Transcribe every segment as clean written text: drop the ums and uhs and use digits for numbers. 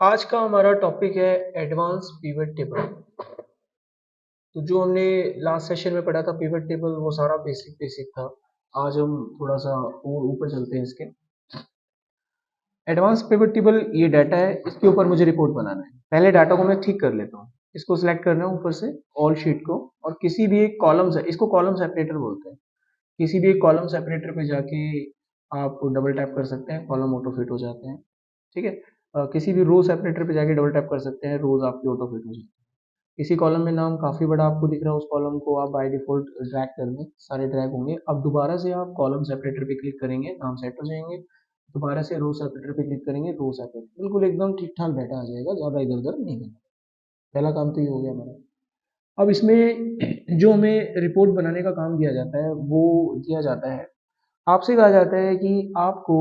आज का हमारा टॉपिक है एडवांस पिवट टेबल। तो जो हमने लास्ट सेशन में पढ़ा था पिवट टेबल वो सारा बेसिक बेसिक था। आज हम थोड़ा सा और ऊपर चलते हैं इसके। एडवांस पिवट टेबल ये डाटा है, इसके ऊपर मुझे रिपोर्ट बनाना है। पहले डाटा को मैं ठीक कर लेता हूँ। इसको सिलेक्ट करना है ऊपर से ऑल शीट को, और किसी भी एक कॉलम से, इसको कॉलम सेपरेटर बोलते हैं। किसी भी एक कॉलम सेपरेटर पे जाके आप डबल टैप कर सकते हैं, कॉलम ऑटो फिट हो जाते हैं। ठीक है। किसी भी रो सेपरेटर पे जाके डबल टैप कर सकते हैं, रोज आपकी ऑटो फिट हो जाती है। किसी कॉलम में नाम काफी बड़ा आपको दिख रहा है, उस कॉलम को आप बाय डिफॉल्ट ड्रैग कर दें, सारे ड्रैग होंगे। अब दोबारा से आप कॉलम सेपरेटर पे क्लिक करेंगे, नाम सेट हो जाएंगे। दोबारा से रो सेपरेटर पे क्लिक करेंगे, रो सेपरेटर बिल्कुल एकदम ठीक ठाक डाटा आ जाएगा, ज्यादा इधर उधर नहीं करना। पहला काम तो ये हो गया हमारा। अब इसमें जो हमें रिपोर्ट बनाने का काम दिया जाता है वो दिया जाता है, आपसे कहा जाता है कि आपको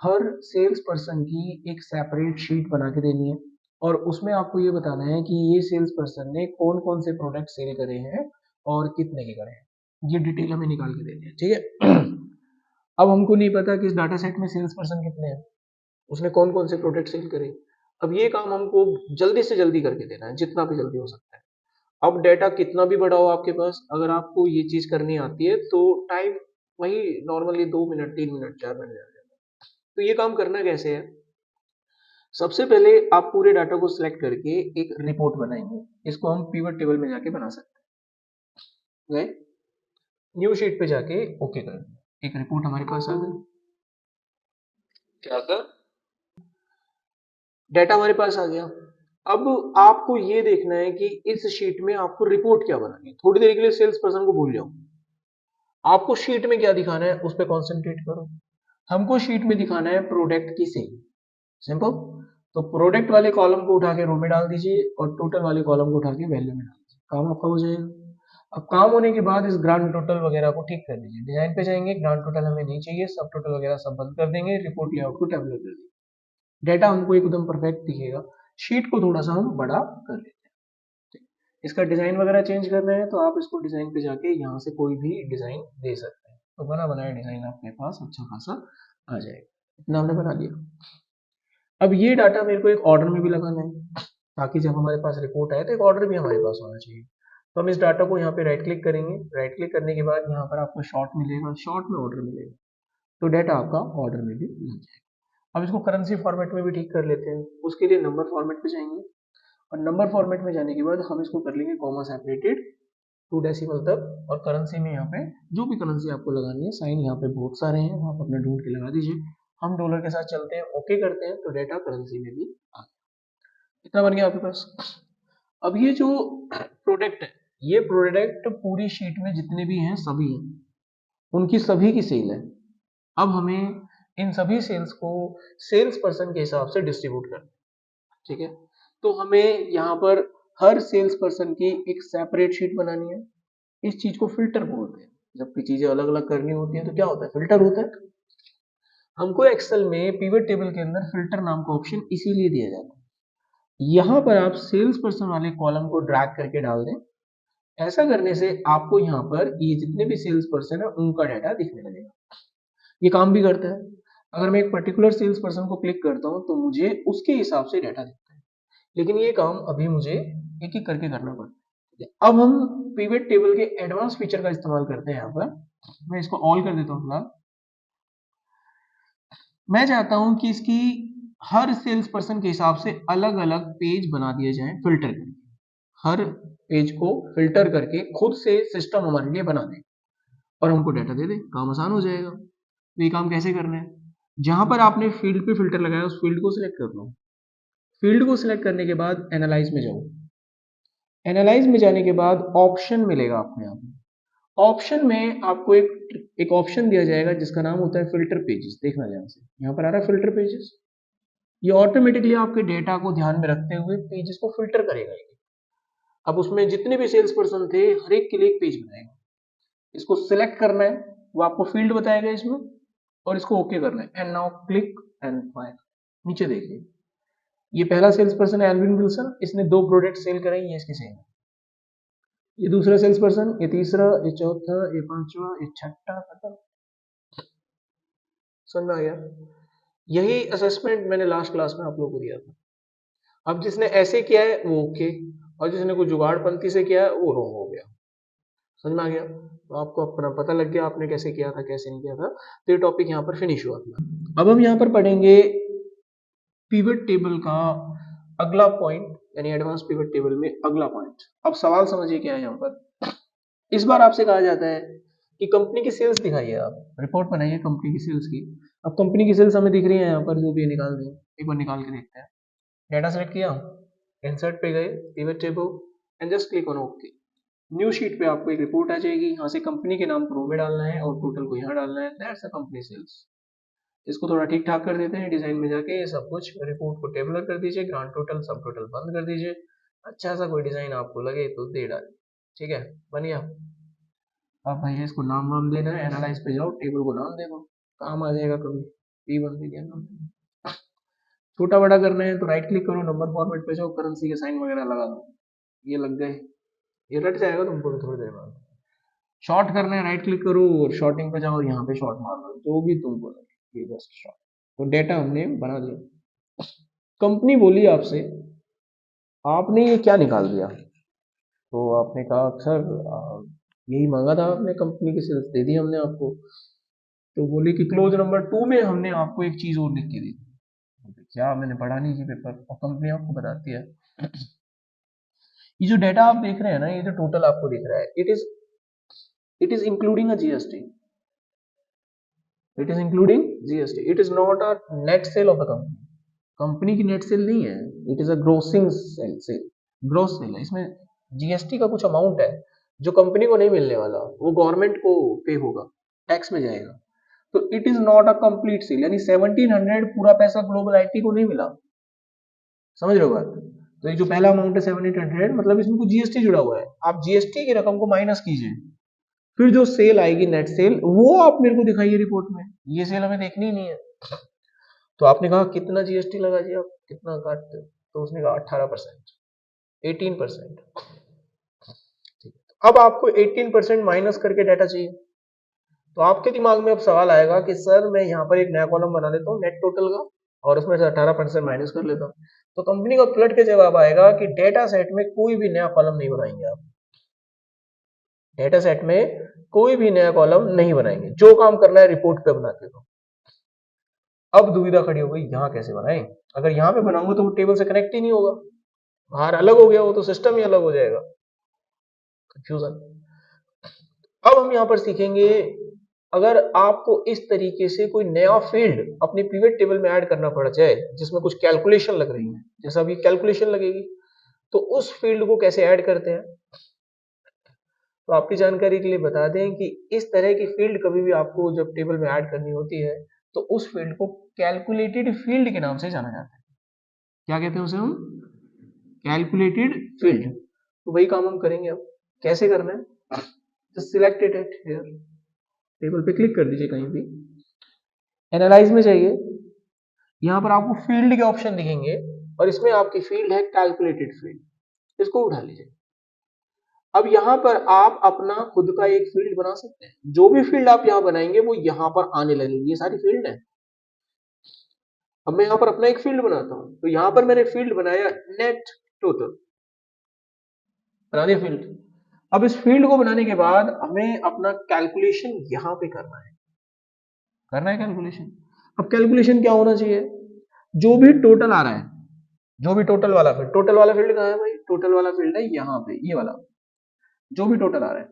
हर सेल्स पर्सन की एक सेपरेट शीट बना के देनी है, और उसमें आपको ये बताना है कि ये सेल्स पर्सन ने कौन कौन से प्रोडक्ट सेल करे हैं और कितने के करे हैं। ये डिटेल हमें निकाल के देनी है, ठीक है। अब हमको नहीं पता कि इस डाटा सेट में सेल्स पर्सन कितने हैं, उसने कौन कौन से प्रोडक्ट सेल करे। अब ये काम हमको जल्दी से जल्दी करके देना है, जितना भी जल्दी हो सकता है। अब डेटा कितना भी बड़ा हो आपके पास, अगर आपको ये चीज करनी आती है तो टाइम वही नॉर्मली 2 मिनट 3 मिनट 4 मिनट लग जाता है। तो ये काम करना कैसे है, सबसे पहले आप पूरे डाटा को सिलेक्ट करके एक रिपोर्ट बनाएंगे। इसको हम पिवट टेबल में जाके बना सकते हैं। न्यू शीट पे जाके ओके कर दिया, एक रिपोर्ट हमारे पास आ गई। क्या था, डाटा हमारे पास आ गया। अब आपको ये देखना है कि इस शीट में आपको रिपोर्ट क्या बनानी है। थोड़ी देर के लिए सेल्स पर्सन को भूल जाओ, आपको शीट में क्या दिखाना है उस पर कॉन्सेंट्रेट करो। हमको शीट में दिखाना है प्रोडक्ट की सेल, सिंपल। तो प्रोडक्ट वाले कॉलम को उठा के रो में डाल दीजिए और टोटल वाले कॉलम को उठा के वैल्यू में डाल दीजिए, काम आपका हो जाएगा। अब काम होने के बाद इस ग्रांड टोटल वगैरह को ठीक कर दीजिए, डिजाइन पे जाएंगे, ग्रांड टोटल हमें नहीं चाहिए, सब टोटल वगैरह सब बंद कर देंगे, रिपोर्ट लेआउट को टेबुलर कर देंगे। डाटा हमको एकदम परफेक्ट दिखेगा। शीट को थोड़ा सा हम बड़ा कर लेते हैं। ठीक। इसका डिजाइन वगैरह चेंज करना है तो आप इसको डिजाइन पे जाके यहाँ से कोई भी डिजाइन दे सकते हैं, तो बना बनाया डिजाइन आपके पास अच्छा खासा आ जाएगा। इतना हमने बना दिया। अब ये डाटा मेरे को एक ऑर्डर में भी लगाना है, ताकि जब हमारे पास रिपोर्ट आए तो एक ऑर्डर भी हमारे पास होना चाहिए। तो हम इस डाटा को यहाँ पे राइट क्लिक करेंगे, राइट क्लिक करने के बाद यहाँ पर आपको शॉर्ट मिलेगा, शॉर्ट में ऑर्डर मिलेगा, तो डाटा आपका ऑर्डर में भी लग जाएगा। अब इसको करेंसी फॉर्मेट में भी ठीक कर लेते हैं, उसके लिए नंबर फॉर्मेट पे जाएंगे, और नंबर फॉर्मेट में जाने के बाद हम इसको कर लेंगे कॉमा सेपरेटेड 2 डेसिमल तक। और करेंसी में यहाँ पे जो भी करेंसी आपको लगानी है, साइन यहाँ पे बहुत सारे हैं, आप अपने ढूंढ के लगा दीजिए। हम डॉलर के साथ चलते हैं, ओके करते हैं, तो डेटा करेंसी में भी आ गया। इतना बन गया आपके पास। अब ये जो प्रोडक्ट है, ये प्रोडक्ट पूरी शीट में जितने भी हैं सभी हैं, उनकी सभी की सेल है। अब हमें इन सभी सेल्स को सेल्स पर्सन के हिसाब से डिस्ट्रीब्यूट करना है, ठीक है। तो हमें यहाँ पर हर सेल्स पर्सन की एक सेपरेट शीट बनानी है। इस चीज को फिल्टर बोलते हैं। जब भी चीजें अलग अलग करनी होती है तो क्या होता है, फिल्टर होता है। हमको एक्सेल में पिवट टेबल के अंदर फिल्टर नाम का ऑप्शन इसीलिए दिया जाता है। यहाँ पर आप सेल्स पर्सन वाले कॉलम को ड्रैग करके डाल दें। ऐसा करने से आपको यहाँ पर ये जितने भी सेल्स पर्सन है उनका डाटा दिखने लगेगा। ये काम भी करता है। अगर मैं एक पर्टिकुलर सेल्स पर्सन को क्लिक करता हूँ तो मुझे उसके हिसाब से डाटा दिखता है, लेकिन ये काम अभी मुझे एक एक करके करना पड़ता है। अब हम पिवट टेबल के एडवांस फीचर का इस्तेमाल करते हैं। यहाँ पर मैं इसको ऑल कर देता हूँ फिलहाल। मैं चाहता हूं कि इसकी हर सेल्स पर्सन के हिसाब से अलग अलग पेज बना दिए जाएं, फिल्टर करके। हर पेज को फिल्टर करके खुद से सिस्टम हमारे लिए बना दे और हमको डाटा दे दे, काम आसान हो जाएगा। तो ये काम कैसे करना है, जहां पर आपने फील्ड पे फिल्टर लगाया उस फील्ड को सिलेक्ट कर लो। फील्ड को सिलेक्ट करने के बाद एनालाइज में जाओ। एनालाइज में जाने के बाद ऑप्शन मिलेगा आपको। यहाँ पे ऑप्शन में आपको एक ऑप्शन दिया जाएगा जिसका नाम होता है फिल्टर पेजेस। देखना ध्यान से, यहाँ पर आ रहा है फिल्टर पेजेस। ये ऑटोमेटिकली आपके डेटा को ध्यान में रखते हुए पेजेस को फिल्टर करेगा। अब उसमें जितने भी सेल्स पर्सन थे हर एक के लिए एक पेज बनाएगा। इसको सिलेक्ट करना है, वो आपको फील्ड बताएगा इसमें, और इसको ओके करना है। And now click and file. नीचे देखिए, ये पहला सेल्स पर्सन है एल्विन विल्सन, इसने 2 प्रोडक्ट सेल कराई, ये इसकी सेल है। ये दूसरा सेल्स पर्सन, ये तीसरा, ये चौथा, ये पांचवा, ये छठा, खत्म। समझ में आ गया। यही असेसमेंट मैंने लास्ट क्लास में आप लोगों को दिया था। अब जिसने ऐसे किया है वो ओके, और जिसने कोई जुगाड़पंथी से किया है वो रॉन्ग हो गया। समझ में आ गया? तो आपको अपना पता लग गया आपने कैसे किया था कैसे नहीं किया था। तो ये टॉपिक यहाँ पर फिनिश हुआ था। अब हम यहाँ पर पढ़ेंगे पिवट टेबल का अगला पॉइंट, यानी एडवांस पिवट टेबल में अगला पॉइंट। अब सवाल समझिए क्या है यहाँ पर। इस बार आपसे कहा जाता है कि कंपनी की सेल्स दिखाइए, आप रिपोर्ट बनाइए कंपनी की सेल्स की। अब कंपनी की सेल्स हमें दिख रही है यहाँ पर, जो भी निकाल दें, एक बार निकाल के देखते हैं। डेटा सेलेक्ट किया, इंसर्ट पे गए, pivot table, and just click on okay. New sheet पे आपको एक रिपोर्ट आ जाएगी, यहाँ से कंपनी के नाम को रो में डालना है और टोटल को यहाँ डालना है। That's a company sales. इसको थोड़ा ठीक ठाक कर देते हैं, डिजाइन में जाके ये सब कुछ रिपोर्ट को टेबलर कर दीजिए, ग्रांड टोटल सब टोटल बंद कर दीजिए। अच्छा सा कोई डिजाइन आपको लगे तो दे डालिए, ठीक है, बन गया। अब भैया इसको नाम वाम देना है, एनालाइज पे जाओ, टेबल को नाम दे दो, काम आ जाएगा कभी। P1 दे दिया नाम। छोटा बड़ा करना है तो राइट क्लिक करो, नंबर फॉर्मेट पे जाओ, करेंसी के साइन वगैरह लगा दो, ये लग गए, ये रट जाएगा तुमको भी थोड़ी देर बाद। शॉर्ट करना है, राइट क्लिक करो और शॉर्टिंग पे जाओ, यहाँ पे शॉर्ट मार दो, जो भी तुमको लगे, ये जस्ट शॉर्ट। तो डेटा हमने बना दिया। कंपनी बोली आपसे, आपने ये क्या निकाल दिया? तो आपने कहा सर यही मांगा था आपने, कंपनी की सेल्स दे दी हमने आपको। तो बोले कि क्लोज नंबर 2 में हमने आपको एक चीज और लिख के दी। क्या? मैंने पढ़ा नहीं जी पेपर, और कंपनी आपको बताती है। ये जो डेटा आप देख रहे हैं ना, ये जो टोटल आपको दिख रहा है, it is including a GST. It is including GST, it is not a net sale of the company. Company की नेट सेल नहीं है, it is a grossing sale, gross sale है। इसमें जीएसटी का कुछ अमाउंट है जो कंपनी को नहीं मिलने वाला, वो गवर्नमेंट को पे होगा, टैक्स में जाएगा। तो it is not a complete sale, यानी 1700 पूरा पैसा ग्लोबल आईटी को नहीं मिला। समझ रहे हो बात? तो ये जो पहला अमाउंट है 7800, मतलब इसमें कुछ जीएसटी जुड़ा हुआ है। आप जीएसटी की रकम को माइनस कीजिए, फिर जो सेल आएगी नेट सेल, वो आप मेरे को दिखाइए रिपोर्ट में। ये सेल हमें देखनी ही नहीं है। तो आपने कहा कितना जीएसटी लगा जी, आप कितना काटते हो? तो उसने कहा 18%, 18%। अब आपको 18% माइनस करके डाटा चाहिए। तो आपके दिमाग में अब सवाल आएगा कि सर मैं यहाँ पर एक नया कॉलम बना लेता हूँ नेट टोटल का, और उसमें से 18% माइनस कर लेता हूँ। तो कंपनी का पलट के जवाब आएगा कि डेटा सेट में कोई भी नया कॉलम नहीं बनाएंगे आप। डेटा सेट में कोई भी नया कॉलम नहीं बनाएंगे, जो काम करना है रिपोर्ट पे बनाते हो। अब दुविधा खड़ी हो गई, यहाँ कैसे बनाएं? अगर यहाँ पे बनाऊंगा तो वो टेबल से कनेक्ट ही नहीं होगा, बाहर अलग हो गया, वो तो सिस्टम ही अलग हो जाएगा। कंफ्यूजन। अब हम यहाँ पर सीखेंगे, अगर आपको इस तरीके से कोई नया फील्ड अपनी पिवट टेबल में ऐड करना पड़ जाए, जिसमें कुछ कैलकुलेशन लग रही है, जैसा अभी कैलकुलेशन लगेगी, तो उस फील्ड को कैसे ऐड करते हैं। तो आपकी जानकारी के लिए बता दें कि इस तरह की फील्ड कभी भी आपको जब टेबल में ऐड करनी होती है, तो उस फील्ड को कैलकुलेटेड फील्ड के नाम से जाना जाता है। क्या कहते हैं उसे हम? Calculated field. तो वही काम हम करेंगे। अब कैसे करना है? Just select it here, table पे क्लिक कर दीजिए कहीं भी, एनालाइज में जाइए, यहाँ पर आपको फील्ड के ऑप्शन दिखेंगे, और इसमें आपकी फील्ड है कैलकुलेटेड फील्ड, इसको उठा लीजिए। अब यहाँ पर आप अपना खुद का एक फील्ड बना सकते हैं। जो भी फील्ड आप यहाँ बनाएंगे वो यहाँ पर आने लगेंगे, ये सारी फील्ड है। अब मैं यहाँ पर अपना एक फील्ड बनाता हूँ, तो यहाँ पर मैंने फील्ड बनाया नेट टोटल, बना दिया फील्ड। अब इस फील्ड को बनाने के बाद हमें अपना कैलकुलेशन यहाँ पे करना है कैलकुलेशन। अब कैलकुलेशन क्या होना चाहिए? जो भी टोटल आ रहा है, जो भी टोटल वाला फील्ड कहाँ है भाई? टोटल वाला फील्ड है यहाँ पे, ये वाला। जो भी टोटल आ रहा है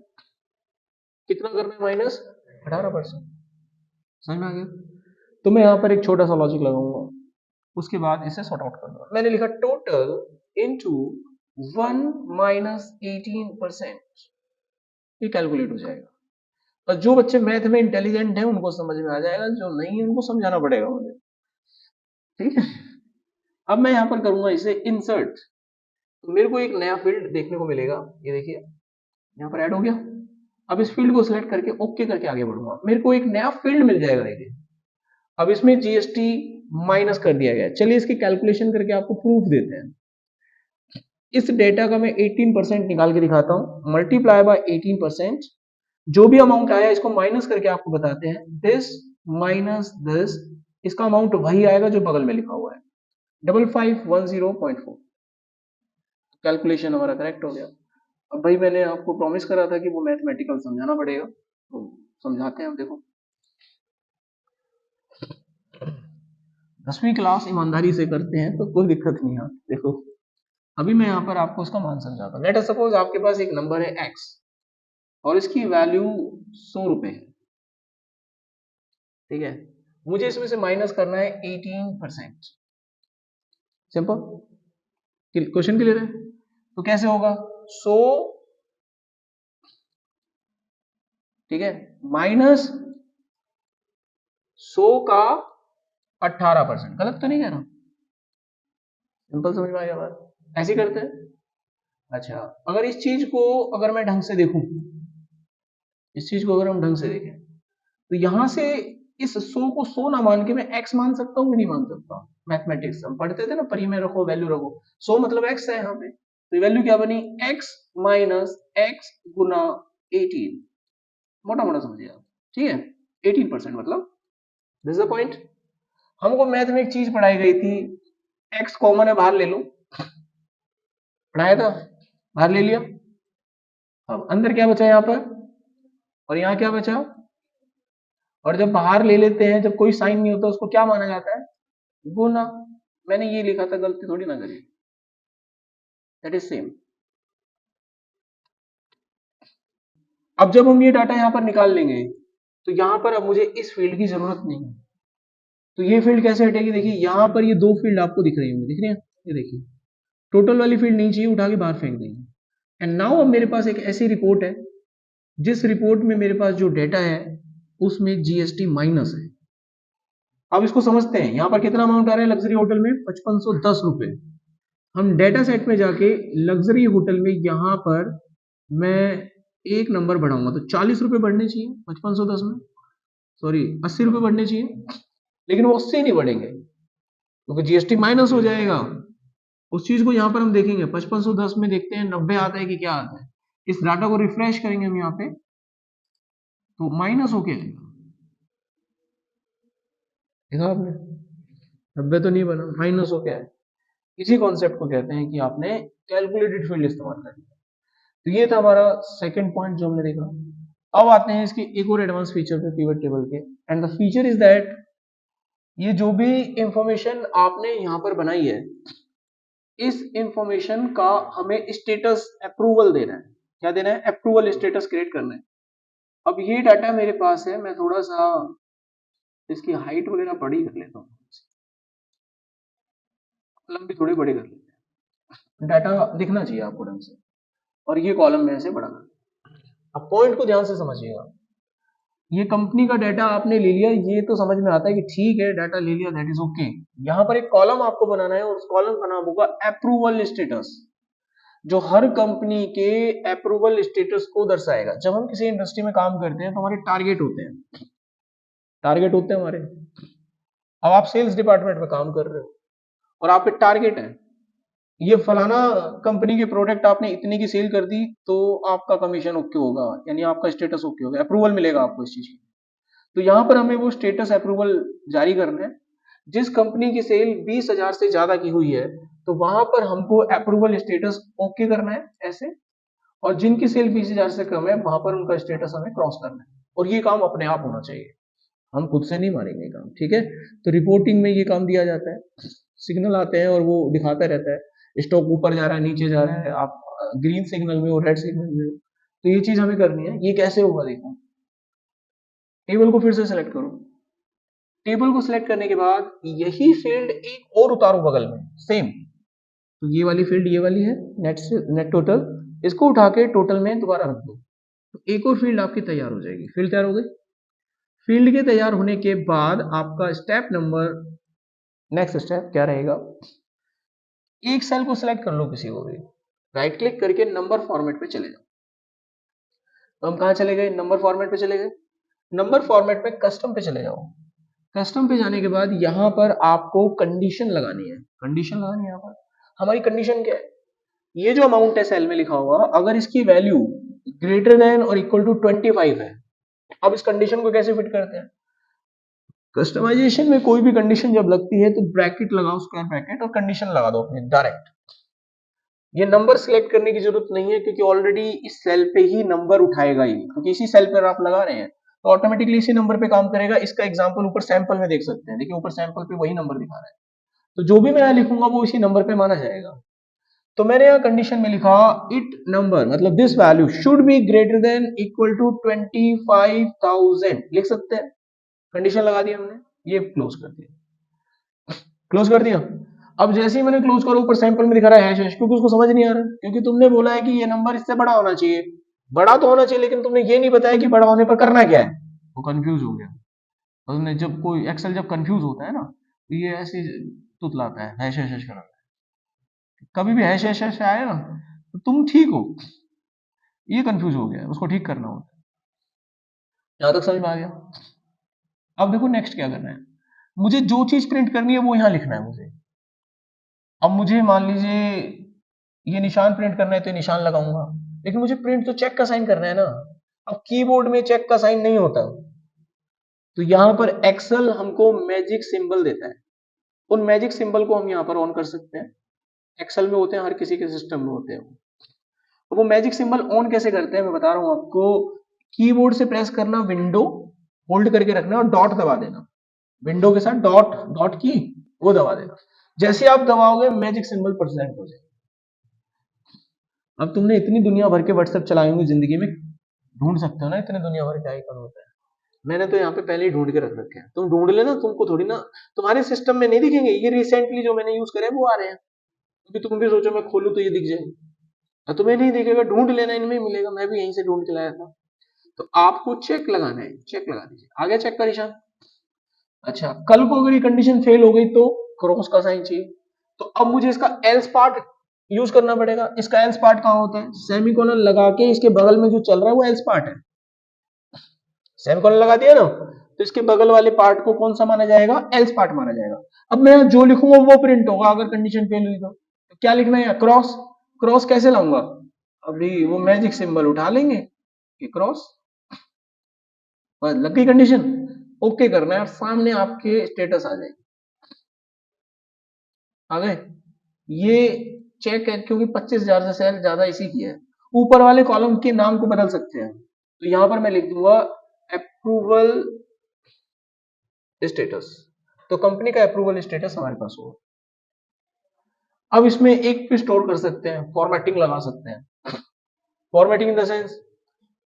कितना करना है? माइनस 18%। समझ में आ गया? तो मैं यहाँ पर एक छोटा सा लॉजिक लगाऊंगा, उसके बाद इसे सॉर्ट आउट कर दूंगा। मैंने लिखा टोटल इनटू 1 माइनस 18%, ये कैलकुलेट हो जाएगा। और जो बच्चे मैथ में इंटेलिजेंट हैं उनको समझ में आ जाएगा, जो नहीं है उनको समझाना पड़ेगा मुझे, ठीक है। अब मैं यहाँ पर करूंगा इसे इंसर्ट, तो मेरे को एक नया फील्ड देखने को मिलेगा, ये देखिए यहाँ पर ऐड हो गया। अब इस फील्ड को सिलेक्ट करके ओके करके आगे बढ़ूंगा, मेरे को एक नया फील्ड मिल जाएगा। देखिए अब इसमें जीएसटी माइनस कर दिया गया। चलिए इसकी कैलकुलेशन करके आपको प्रूफ देते हैं। इस डेटा का मैं 18% निकाल के दिखाता हूं, मल्टीप्लाई बाय 18%, जो भी अमाउंट आया इसको माइनस करके आपको बताते हैं, दिस माइनस दिस, इसका अमाउंट वही आएगा जो बगल में लिखा हुआ है। 5510.4। कैलकुलेशन हमारा करेक्ट हो गया। अब भाई मैंने आपको प्रॉमिस करा था कि वो मैथमेटिकल समझाना पड़ेगा, तो समझाते हैं। अब देखो 10वीं क्लास ईमानदारी से करते हैं तो कोई दिक्कत नहीं है। देखो अभी मैं यहाँ पर आपको उसका मान समझाता हूँ। लेट अस सपोज आपके पास एक नंबर है x और इसकी वैल्यू 100 रुपए है, ठीक है। मुझे इसमें से माइनस करना है 18%। सिंपल, क्वेश्चन क्लियर है? तो कैसे होगा? 100, ठीक है, माइनस 100 का 18%। गलत तो नहीं कह रहा? सिंपल समझ में आ गया बात? ऐसे करते हैं। अच्छा, अगर इस चीज को अगर मैं ढंग से देखूं, इस चीज को अगर हम ढंग से देखें तो यहां से इस 100 को 100 ना मान के मैं x मान सकता हूँ कि नहीं मान सकता? मैथमेटिक्स हम पढ़ते थे ना, परी में रखो वैल्यू रखो, 100 मतलब x है यहाँ पे, तो वैल्यू क्या बनी? x माइनस x गुना 18, मोटा मोटा समझिए आप, ठीक है। 18% मतलब दिस इज द पॉइंट। हमको मैथ में एक चीज पढ़ाई गई थी, x कॉमन है बाहर ले लो, पढ़ाया था, बाहर ले लिया। अब अंदर क्या बचा यहाँ पर, और यहाँ क्या बचा? और जब बाहर ले लेते हैं, जब कोई साइन नहीं होता उसको क्या माना जाता है? गुना। मैंने ये लिखा था, गलती थोड़ी ना करी, दैट इज सेम। अब जब हम ये डाटा यहाँ पर निकाल लेंगे तो यहाँ पर अब मुझे इस फील्ड की जरूरत नहीं है, तो ये फील्ड कैसे हटेगी? देखिए यहाँ पर ये दो फील्ड आपको दिख रही होंगी, दिख रही है? ये देखिए, टोटल वाली फील्ड नहीं चाहिए, उठा के बाहर फेंक देंगे। एंड नाउ अब मेरे पास एक ऐसी रिपोर्ट है जिस रिपोर्ट में मेरे पास जो डेटा है उसमें जीएसटी माइनस है। अब इसको समझते हैं, यहाँ पर कितना अमाउंट आ रहा है लग्जरी होटल में? 5510 रुपए। हम डेटा सेट में जाके लग्जरी होटल में यहाँ पर मैं एक नंबर बढ़ाऊंगा तो 40 रुपए बढ़ने चाहिए 5510 में, सॉरी 80 रुपए बढ़ने चाहिए, लेकिन वो उससे नहीं बढ़ेंगे क्योंकि जीएसटी माइनस हो जाएगा। उस चीज को यहाँ पर हम देखेंगे 5510 में, देखते हैं 90 आता है कि क्या आता है। इस डाटा को रिफ्रेश करेंगे हम यहाँ पे तो माइनस होके आएगा, देखा आपने? 90 तो नहीं बना, माइनस होके आए। इसी कॉन्सेप्ट को कहते हैं कि आपने कैलकुलेटेड फील्ड इस्तेमाल कर लिया। तो ये था हमारा सेकंड पॉइंट जो हमने देखा। अब आते हैं इसके एक और एडवांस फीचर पे पिवट टेबल के, and the feature is that ये जो भी इंफॉर्मेशन आपने यहां पर बनाई है, इस इंफॉर्मेशन का हमें स्टेटस अप्रूवल देना है। क्या देना है? अप्रूवल स्टेटस क्रिएट करना है। अब ये डाटा मेरे पास है, मैं थोड़ा सा इसकी हाइट वगैरह बड़ी कर लेता हूँ, लंबी थोड़ी बड़ी कर लेते हैं, डाटा दिखना चाहिए आपको ढंग से, और ये कॉलम में ऐसे बड़ा कर। अब पॉइंट को ध्यान से समझिएगा, ये कंपनी का डाटा आपने ले लिया, ये तो समझ में आता है कि ठीक है डाटा ले लिया, दैट इज ओके। यहाँ पर एक कॉलम आपको बनाना है और उस कॉलम का नाम होगा अप्रूवल स्टेटस, जो हर कंपनी के अप्रूवल स्टेटस को दर्शाएगा। जब हम किसी इंडस्ट्री में काम करते हैं तो हमारे टारगेट होते हैं, टारगेट होते हैं हमारे। अब आप सेल्स डिपार्टमेंट में काम कर रहे हो और आप पे टारगेट है, ये फलाना कंपनी के प्रोडक्ट आपने इतने की सेल कर दी तो आपका कमीशन ओके होगा, यानी आपका स्टेटस ओके होगा, अप्रूवल मिलेगा आपको इस चीज की। तो यहाँ पर हमें वो स्टेटस अप्रूवल जारी करना है। जिस कंपनी की सेल 20,000 से ज्यादा की हुई है तो वहां पर हमको अप्रूवल स्टेटस ओके करना है ऐसे, और जिनकी सेल 20,000 से कम है वहां पर उनका स्टेटस हमें क्रॉस करना है, और ये काम अपने आप होना चाहिए, हम खुद से नहीं मारेंगे काम, ठीक है। तो रिपोर्टिंग में ये काम दिया जाता है, सिग्नल आते हैं और वो दिखाता रहता है स्टॉक ऊपर जा रहा है नीचे जा रहा है, आप ग्रीन सिग्नल में हो रेड सिग्नल में हो, तो ये चीज हमें करनी है। ये कैसे होगा देखो, टेबल को फिर से सिलेक्ट करो, टेबल को सिलेक्ट करने के बाद यही फील्ड एक और उतारो बगल में सेम, तो ये वाली फील्ड ये वाली है नेट से नेट टोटल, इसको उठा के टोटल में दोबारा रख दो, तो एक और फील्ड आपकी तैयार हो जाएगी। फील्ड तैयार हो गई। फील्ड के तैयार होने के बाद आपका स्टेप नंबर, नेक्स्ट स्टेप क्या रहेगा? एक सेल को सिलेक्ट कर लो किसी को भी, राइट क्लिक करके नंबर फॉर्मेट पे चले जाओ। तो हम कहाँ चले गए? नंबर फॉर्मेट पे चले गए। नंबर फॉर्मेट पे कस्टम पे चले जाओ। कस्टम पे जाने के बाद यहाँ पर आपको कंडीशन लगानी है, कंडीशन लगानी है। यहाँ पर हमारी कंडीशन क्या है? ये जो अमाउंट है सेल में लिखा हुआ, अगर इसकी वैल्यू ग्रेटर देन और इक्वल टू 25 है। अब इस कंडीशन को कैसे फिट करते हैं? कस्टमाइजेशन में कोई भी कंडीशन जब लगती है तो ब्रैकेट लगाओ, स्क्वायर ब्रैकेट, और कंडीशन लगा दो अपने डायरेक्ट। ये नंबर सिलेक्ट करने की जरूरत नहीं है क्योंकि ऑलरेडी इस सेल पे ही नंबर उठाएगा ही, क्योंकि इसी सेल पर आप लगा रहे हैं तो ऑटोमेटिकली इसी नंबर पे काम करेगा। इसका एग्जांपल ऊपर सैंपल में देख सकते हैं, देखिए ऊपर सैंपल पे वही नंबर दिखा रहा है, तो जो भी मैं यहाँ लिखूंगा वो इसी नंबर पे माना जाएगा। तो मैंने यहाँ कंडीशन में लिखा इट नंबर, मतलब this value should be greater than equal to 25,000 लिख सकते हैं। कंडीशन लगा दिया हमने, ये क्लोज कर दिया, क्लोज कर दिया। अब जैसे ही मैंने क्लोज करा ऊपर सैंपल में दिखा रहा है हैश हैश, क्योंकि उसको समझ नहीं आ रहा, क्योंकि तुमने बोला है कि ये नंबर इससे बड़ा होना चाहिए, बड़ा तो होना चाहिए, लेकिन तुमने ये नहीं बताया कि बड़ा होने पर करना क्या है। वो कंफ्यूज हो गया। उसने जब कोई एक्सेल जब कंफ्यूज होता है ना तो ये ऐसे तुतलाता है, हैश हैश हैश कराता है। कभी भी हैश हैश हैश आए ना तो तुम ठीक हो, ये कंफ्यूज हो गया, उसको ठीक करना होता है। यहां तक समझ में आ गया? अब देखो नेक्स्ट क्या करना है, मुझे जो चीज प्रिंट करनी है वो यहां लिखना है मुझे। अब मुझे मान लीजिए ये निशान प्रिंट करना है तो ये निशान लगाऊंगा, लेकिन मुझे प्रिंट तो चेक का साइन करना है ना। अब कीबोर्ड में चेक का साइन नहीं होता, तो यहां पर एक्सेल हमको मैजिक सिंबल देता है, उन मैजिक सिंबल को हम यहाँ पर ऑन कर सकते हैं। एक्सेल में होते हैं, हर किसी के सिस्टम में होते हैं। तो वो मैजिक सिंबल ऑन कैसे करते हैं मैं बता रहा हूं आपको। कीबोर्ड से प्रेस करना, विंडो होल्ड करके रखना और डॉट दबा देना, विंडो के साथ डॉट डॉट की वो दबा देना। जैसे आप दबाओगे मैजिक सिंबल प्रेजेंट हो जाएगा। अब तुमने इतनी दुनिया भर के व्हाट्सएप चलाए होंगे जिंदगी में, ढूंढ सकते हो ना इतने दुनिया भर के आइकन होता है। मैंने तो यहाँ पे पहले ही ढूंढ के रख रखे हैं, तुम ढूंढ लेना, तुमको थोड़ी ना तुम्हारे सिस्टम में नहीं दिखेंगे, ये रिसेंटली जो मैंने यूज करे वो आ रहे हैं। क्योंकि तुम भी सोचो मैं खोलूं तो ये दिख जाए, तुम्हें नहीं दिखेगा, ढूंढ लेना, इनमें मिलेगा। मैं भी यहीं से ढूंढ के लाया था। तो आपको चेक लगाना है, चेक लगा दीजिए, आ गया चेक का निशान। अच्छा, कल को अगर ये कंडीशन फेल हो गई तो क्रॉस का साइन चाहिए, तो अब मुझे इसका एल्स पार्ट यूज करना पड़ेगा। इसका एल्स पार्ट कहाँ होता है, सेमीकोलन लगा के इसके बगल में जो चल रहा है वो एल्स पार्ट है। सेमीकोलन लगा दिया ना, तो इसके बगल वाले पार्ट को कौन सा माना जाएगा, एल्स पार्ट माना जाएगा। अब मैं जो लिखूंगा वो प्रिंट होगा अगर कंडीशन फेल हुई तो क्या लिखना है, क्रॉस। क्रॉस कैसे लाऊंगा, अभी वो मैजिक सिंबल उठा लेंगे कि क्रॉस, बस लग गई कंडीशन। ओके करना है और सामने आपके स्टेटस आ जाएगी। आ गए, ये चेक है क्योंकि 25,000 से सेल ज्यादा इसी की है। ऊपर वाले कॉलम के नाम को बदल सकते हैं, तो यहां पर मैं लिख दूंगा अप्रूवल स्टेटस, तो कंपनी का अप्रूवल स्टेटस हमारे पास होगा। अब इसमें एक भी स्टोर कर सकते हैं, फॉर्मेटिंग लगा सकते हैं। Formatting in the sense,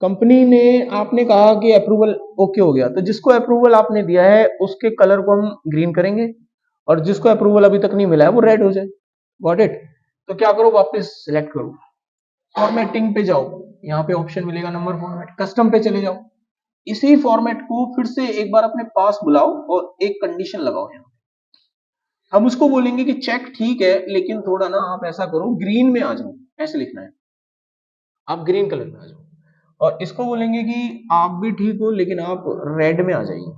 company ने आपने कहा कि अप्रूवल ओके हो गया, तो जिसको अप्रूवल आपने दिया है उसके कलर को हम ग्रीन करेंगे, और जिसको अप्रूवल अभी तक नहीं मिला है वो रेड हो जाए। Got it? तो क्या करो, वापस सिलेक्ट करो, फॉर्मेटिंग पे जाओ, यहाँ पे ऑप्शन मिलेगा नंबर फॉर्मेट, कस्टम पे चले जाओ, इसी फॉर्मेट को फिर से एक बार अपने पास बुलाओ और एक कंडीशन लगाओ यहाँ। हम उसको बोलेंगे कि चेक ठीक है, लेकिन थोड़ा ना आप ऐसा करो ग्रीन में आ जाओ, ऐसे लिखना है, आप ग्रीन कलर में आ जाओ। और इसको बोलेंगे कि आप भी ठीक हो लेकिन आप रेड में आ जाइए।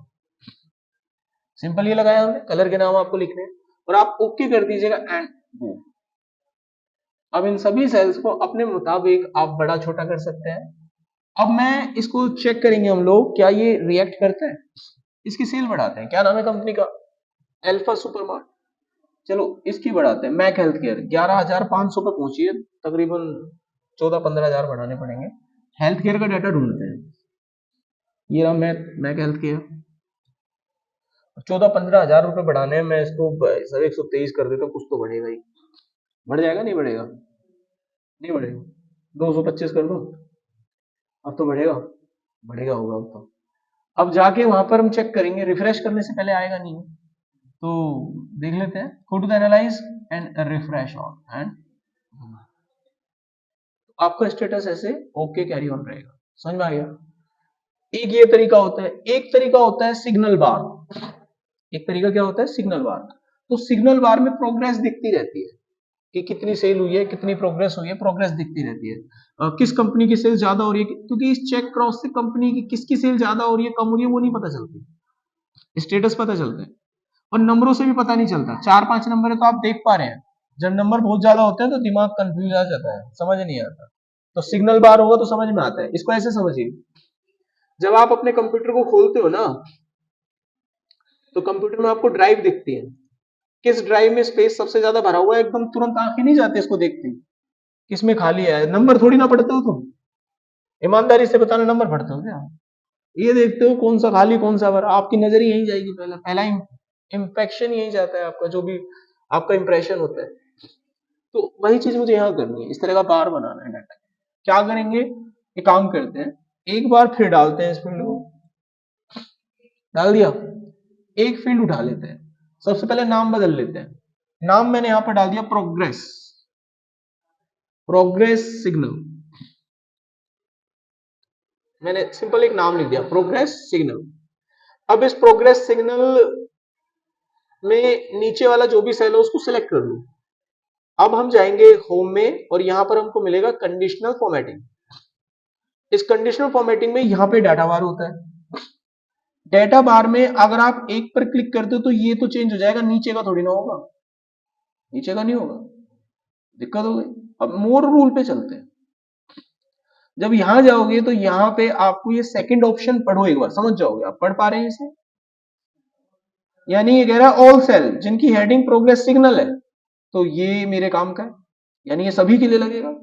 सिंपल ये लगाया हमने, कलर के नाम आपको लिखने हैं और आप ओके कर दीजिएगा एंड गो। अब इन सभी सेल्स को अपने मुताबिक आप बड़ा छोटा कर सकते हैं। अब मैं इसको चेक करेंगे हम लोग, क्या ये रिएक्ट करते हैं, इसकी सेल बढ़ाते हैं। क्या नाम है कंपनी का, अल्फा सुपरमार्ट। चलो इसकी बढ़ाते हैं, मैक हेल्थ केयर 11,500 पे पहुंची है, तकरीबन 14-15,000 बढ़ाने पड़ेंगे। हेल्थ केयर का डाटा ढूंढते हैं, ये रहा मैक हेल्थ केयर, 14-15,000 रुपए बढ़ाने हैं। मैं इसको सर 123 कर देता हूँ, कुछ तो बढ़ेगा ही, बढ़ जाएगा नहीं बढ़ेगा, नहीं बढ़ेगा, 225 कर दो, अब तो बढ़ेगा, बढ़ेगा होगा अब तो। अब जाके वहां पर हम चेक करेंगे, रिफ्रेश करने से पहले आएगा नहीं, तो देख लेते हैं, go to the analyse and refresh on and आपका स्टेटस ऐसे ओके कैरी ऑन रहेगा। समझ में आ गया? एक ये तरीका होता है, एक तरीका होता है सिग्नल बार। एक तरीका क्या होता है, सिग्नल बार। तो सिग्नल बार में प्रोग्रेस दिखती रहती है कि कितनी सेल हुई है, कितनी प्रोग्रेस हुई है, प्रोग्रेस दिखती रहती है। किस कंपनी की सेल ज्यादा हो रही है, क्योंकि इस चेक क्रॉस से कंपनी की किसकी सेल ज्यादा हो रही है, कम हो रही है, वो नहीं पता चलती, स्टेटस पता चलता है। और नंबरों से भी पता नहीं चलता, 4-5 नंबर है तो आप देख पा रहे हैं, जब नंबर बहुत ज्यादा होते हैं तो दिमाग कंफ्यूज आ जाता है, समझ नहीं आता। तो सिग्नल बार होगा तो समझ में आता है। इसको ऐसे समझिए, जब आप अपने कंप्यूटर को खोलते हो ना, तो कंप्यूटर में आपको ड्राइव दिखती है, किस ड्राइव में स्पेस सबसे ज्यादा भरा हुआ है, एकदम तुरंत आंखें नहीं जाती इसको देखते ही, किसमें खाली है। नंबर थोड़ी ना पढ़ते हो तुम, ईमानदारी से बताना, नंबर पढ़ते हो क्या? ये देखते हो कौन सा खाली कौन सा भरा, आपकी नजर ही यहीं जाएगी, पहला पहला इंफेक्शन यहीं जाता है आपका, जो भी आपका इंप्रेशन होता है। तो वही चीज मुझे यहाँ करनी है, इस तरह का बार बनाना है डाटा। क्या करेंगे, एक काम करते हैं, एक बार फिर डालते हैं इस फील्ड को, डाल दिया, एक फील्ड उठा लेते हैं, सबसे पहले नाम बदल लेते हैं। नाम मैंने यहां पर डाल दिया प्रोग्रेस, प्रोग्रेस सिग्नल, मैंने सिंपल एक नाम लिख दिया प्रोग्रेस सिग्नल। अब इस प्रोग्रेस सिग्नल में नीचे वाला जो भी सेल है उसको सिलेक्ट कर लूं। अब हम जाएंगे होम में और यहां पर हमको मिलेगा कंडीशनल फॉर्मेटिंग। इस कंडीशनल फॉर्मेटिंग में यहां पे डाटा बार होता है। डेटा बार में अगर आप एक पर क्लिक करते हो तो ये तो चेंज हो जाएगा, नीचे का थोड़ी ना होगा, नीचे का नहीं होगा, दिक्कत हो गई। अब मोर रूल पे चलते हैं। जब यहां जाओगे तो यहां पे आपको ये सेकंड ऑप्शन पढ़ो, एक बार समझ जाओगे, आप पढ़ पा रहे हैं इसे? यानी ये कह रहा है ऑल सेल जिनकी हेडिंग प्रोग्रेस सिग्नल है, तो ये मेरे काम का है, यानी ये सभी के लिए लगेगा।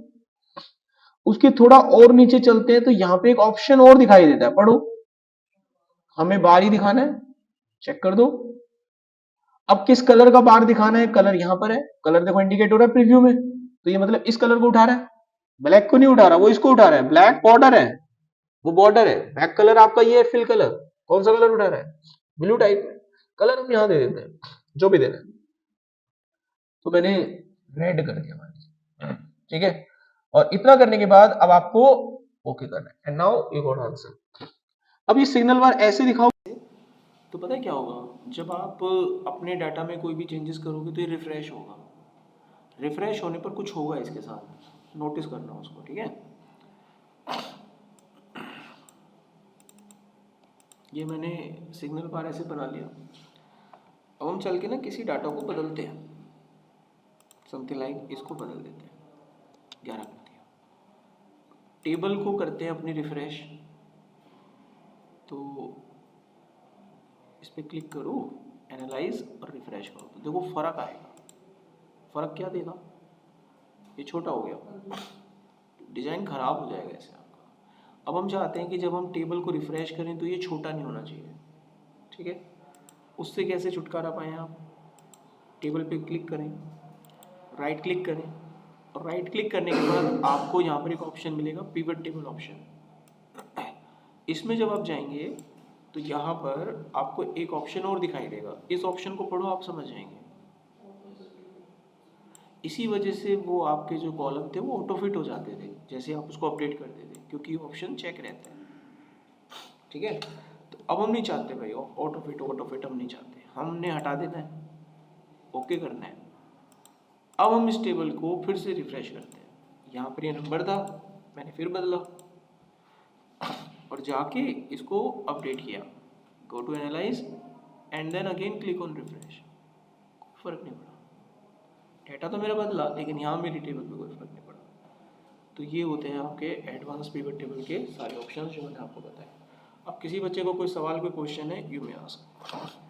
उसके थोड़ा और नीचे चलते हैं तो यहां पे एक ऑप्शन और दिखाई देता है, पढ़ो, हमें बार ही दिखाना है, चेक कर दो। अब किस कलर का बार दिखाना है, कलर यहां पर है, कलर देखो इंडिकेट हो रहा है प्रीव्यू में, तो ये मतलब इस कलर को उठा रहा है, ब्लैक को नहीं उठा रहा, वो इसको उठा रहा है, ब्लैक बॉर्डर है, वो बॉर्डर है, बैक कलर आपका ये है, फिल कलर, कौन सा कलर उठा रहा है, ब्लू टाइप में, कलर हम यहां दे देते हैं जो भी देना है। तो मैंने रेड कर दिया, ठीक है। और इतना करने के बाद अब आपको ओके करना है, and now you got answer. अब ये सिग्नल बार ऐसे दिखाओ तो पता है क्या होगा, जब आप अपने डाटा में कोई भी चेंजेस करोगे तो ये रिफ्रेश होगा, रिफ्रेश होने पर कुछ होगा इसके साथ, नोटिस करना उसको, ठीक है। ये मैंने सिग्नल बार ऐसे बना लिया। अब हम चल के ना किसी डाटा को बदलते हैं, समथिंग लाइक इसको बदल देते हैं, 11 कर दिया। टेबल को करते हैं अपनी रिफ्रेश, तो इस पर क्लिक करो, एनालाइज और रिफ्रेश करो, तो देखो फर्क आएगा। फर्क क्या देगा, ये छोटा हो गया, डिजाइन खराब हो जाएगा ऐसे आपका। अब हम चाहते हैं कि जब हम टेबल को रिफ्रेश करें तो ये छोटा नहीं होना चाहिए, ठीक है। उससे कैसे छुटकारा पाएं आप, टेबल पे क्लिक करें, राइट क्लिक करें, और राइट क्लिक करने के बाद आपको यहाँ पर एक ऑप्शन मिलेगा पिवट टेबल ऑप्शन। इसमें जब आप जाएंगे तो यहाँ पर आपको एक ऑप्शन और दिखाई देगा, इस ऑप्शन को पढ़ो, आप समझ जाएंगे। इसी वजह से वो आपके जो कॉलम थे वो ऑटो फिट हो जाते थे जैसे आप उसको अपडेट करते थे, क्योंकि ऑप्शन चेक रहता है, ठीक है। तो अब हम नहीं चाहते भाई ऑटो फिट हम नहीं चाहते, हमने हटा देना है, ओके करना है। अब हम इस टेबल को फिर से रिफ्रेश करते हैं, यहाँ पर ये नंबर था, मैंने फिर बदला और जाके इसको अपडेट किया, go to analyse and then again click on refresh, फर्क नहीं पड़ा, डेटा तो मेरा बदला लेकिन यहाँ मेरी टेबल पे कोई फर्क नहीं पड़ा। तो ये होते हैं आपके एडवांस पिवट टेबल के सारे ऑप्शंस जो मैंने आपको बताए। अब किसी बच्चे को कोई सवाल, कोई क्वेश्चन है, यू मे आस्क।